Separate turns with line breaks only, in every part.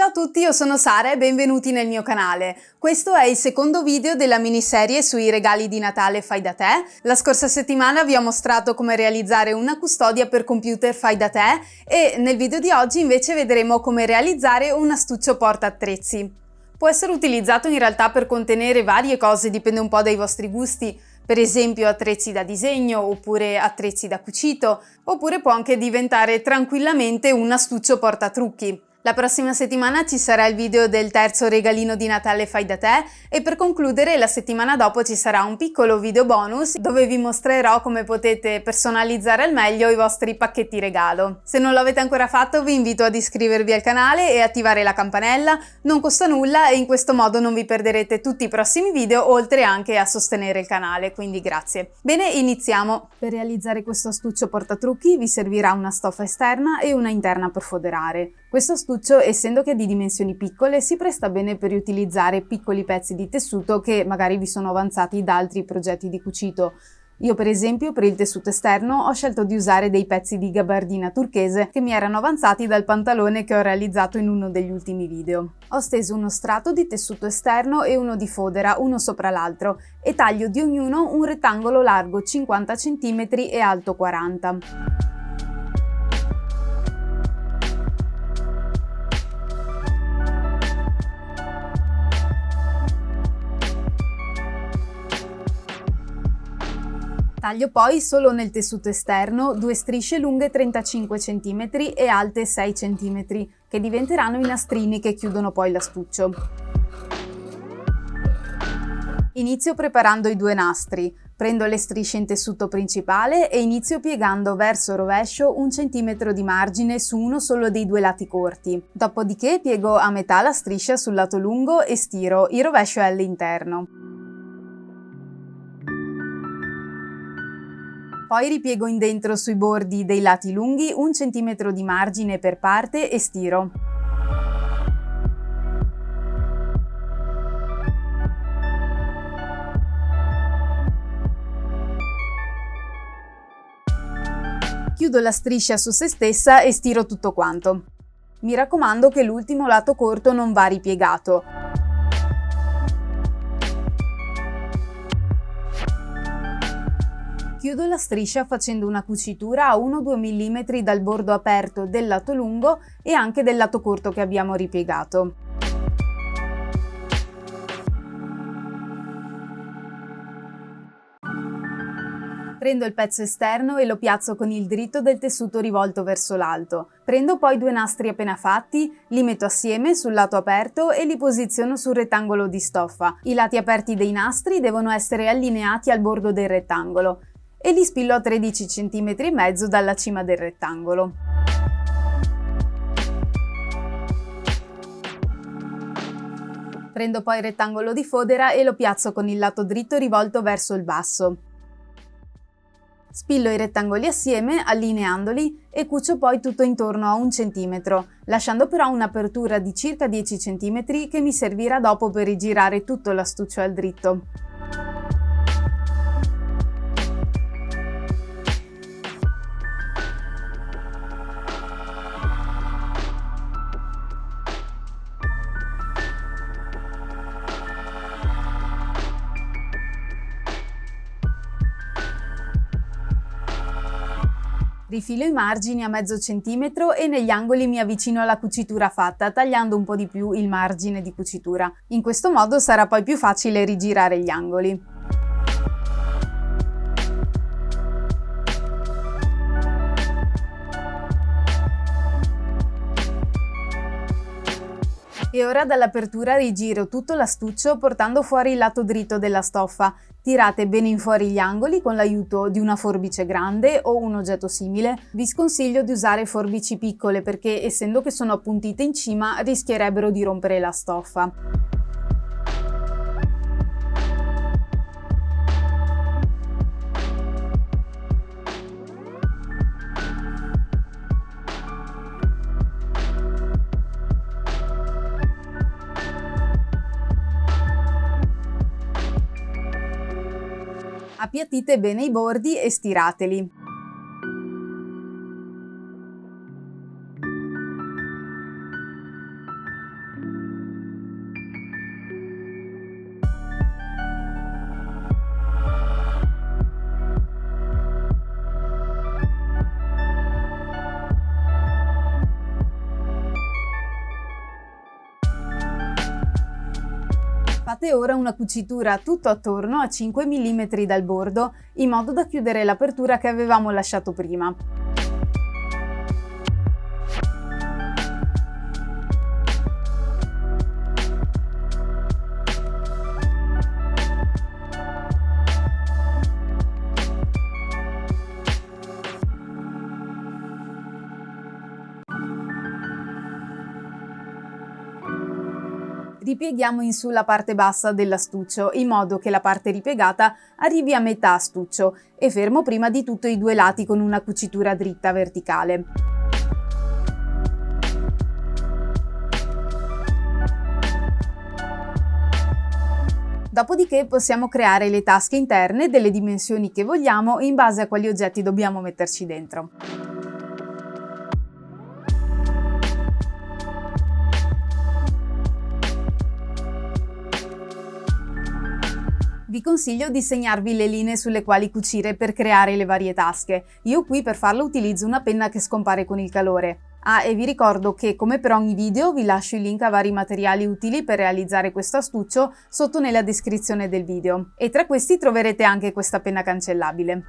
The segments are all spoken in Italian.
Ciao a tutti, io sono Sara e benvenuti nel mio canale. Questo è il secondo video della miniserie sui regali di Natale fai da te. La scorsa settimana vi ho mostrato come realizzare una custodia per computer fai da te e nel video di oggi invece vedremo come realizzare un astuccio porta attrezzi. Può essere utilizzato in realtà per contenere varie cose, dipende un po' dai vostri gusti, per esempio attrezzi da disegno oppure attrezzi da cucito, oppure può anche diventare tranquillamente un astuccio porta trucchi. La prossima settimana ci sarà il video del terzo regalino di Natale fai da te e per concludere la settimana dopo ci sarà un piccolo video bonus dove vi mostrerò come potete personalizzare al meglio i vostri pacchetti regalo. Se non lo avete ancora fatto vi invito ad iscrivervi al canale e attivare la campanella, non costa nulla e in questo modo non vi perderete tutti i prossimi video oltre anche a sostenere il canale, quindi grazie. Bene, iniziamo! Per realizzare questo astuccio portatrucchi vi servirà una stoffa esterna e una interna per foderare. Questo astuccio, essendo che è di dimensioni piccole, si presta bene per riutilizzare piccoli pezzi di tessuto che magari vi sono avanzati da altri progetti di cucito. Io per esempio per il tessuto esterno ho scelto di usare dei pezzi di gabardina turchese che mi erano avanzati dal pantalone che ho realizzato in uno degli ultimi video. Ho steso uno strato di tessuto esterno e uno di fodera, uno sopra l'altro, e taglio di ognuno un rettangolo largo 50 cm e alto 40 cm. Taglio poi solo nel tessuto esterno due strisce lunghe 35 cm e alte 6 cm, che diventeranno i nastrini che chiudono poi l'astuccio. Inizio preparando i due nastri. Prendo le strisce in tessuto principale e inizio piegando verso rovescio 1 cm di margine su uno solo dei due lati corti. Dopodiché piego a metà la striscia sul lato lungo e stiro, il rovescio è all'interno. Poi ripiego in dentro sui bordi dei lati lunghi 1 cm di margine per parte e stiro. Chiudo la striscia su se stessa e stiro tutto quanto. Mi raccomando che l'ultimo lato corto non va ripiegato. Chiudo la striscia facendo una cucitura a 1-2 mm dal bordo aperto del lato lungo e anche del lato corto che abbiamo ripiegato. Prendo il pezzo esterno e lo piazzo con il dritto del tessuto rivolto verso l'alto. Prendo poi due nastri appena fatti, li metto assieme sul lato aperto e li posiziono sul rettangolo di stoffa. I lati aperti dei nastri devono essere allineati al bordo del rettangolo e li spillo a 13 cm e mezzo dalla cima del rettangolo. Prendo poi il rettangolo di fodera e lo piazzo con il lato dritto rivolto verso il basso. Spillo i rettangoli assieme, allineandoli e cucio poi tutto intorno a 1 cm, lasciando però un'apertura di circa 10 cm che mi servirà dopo per rigirare tutto l'astuccio al dritto. Rifilo i margini a mezzo centimetro e negli angoli mi avvicino alla cucitura fatta, tagliando un po' di più il margine di cucitura. In questo modo sarà poi più facile rigirare gli angoli. E ora dall'apertura rigiro tutto l'astuccio portando fuori il lato dritto della stoffa. Tirate bene in fuori gli angoli con l'aiuto di una forbice grande o un oggetto simile. Vi sconsiglio di usare forbici piccole perché, essendo che sono appuntite in cima, rischierebbero di rompere la stoffa. Appiattite bene i bordi e stirateli. Fate ora una cucitura tutto attorno a 5 mm dal bordo, in modo da chiudere l'apertura che avevamo lasciato prima. Ripieghiamo in su la parte bassa dell'astuccio in modo che la parte ripiegata arrivi a metà astuccio e fermo prima di tutto i due lati con una cucitura dritta verticale. Dopodiché possiamo creare le tasche interne delle dimensioni che vogliamo in base a quali oggetti dobbiamo metterci dentro. Vi consiglio di segnarvi le linee sulle quali cucire per creare le varie tasche. Io qui per farlo utilizzo una penna che scompare con il calore. Ah, e vi ricordo che come per ogni video vi lascio il link a vari materiali utili per realizzare questo astuccio sotto nella descrizione del video. E tra questi troverete anche questa penna cancellabile.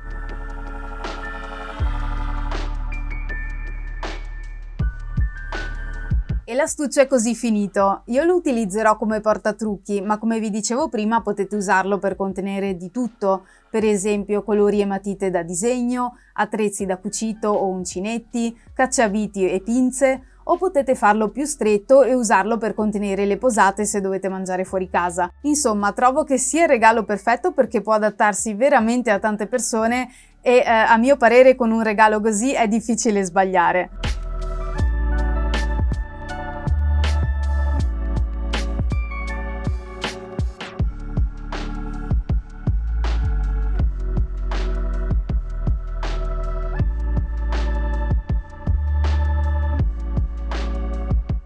E l'astuccio è così finito. Io lo utilizzerò come portatrucchi, ma come vi dicevo prima potete usarlo per contenere di tutto, per esempio colori e matite da disegno, attrezzi da cucito o uncinetti, cacciaviti e pinze, o potete farlo più stretto e usarlo per contenere le posate se dovete mangiare fuori casa. Insomma, trovo che sia il regalo perfetto perché può adattarsi veramente a tante persone e a mio parere con un regalo così è difficile sbagliare.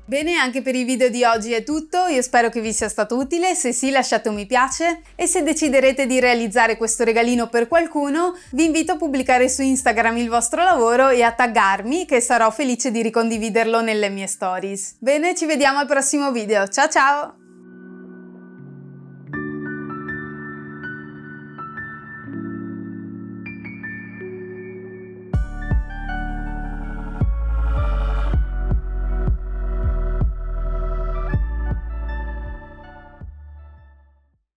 Bene, anche per i video di oggi è tutto, io spero che vi sia stato utile, se sì lasciate un mi piace e se deciderete di realizzare questo regalino per qualcuno vi invito a pubblicare su Instagram il vostro lavoro e a taggarmi che sarò felice di ricondividerlo nelle mie stories. Bene, ci vediamo al prossimo video, ciao ciao!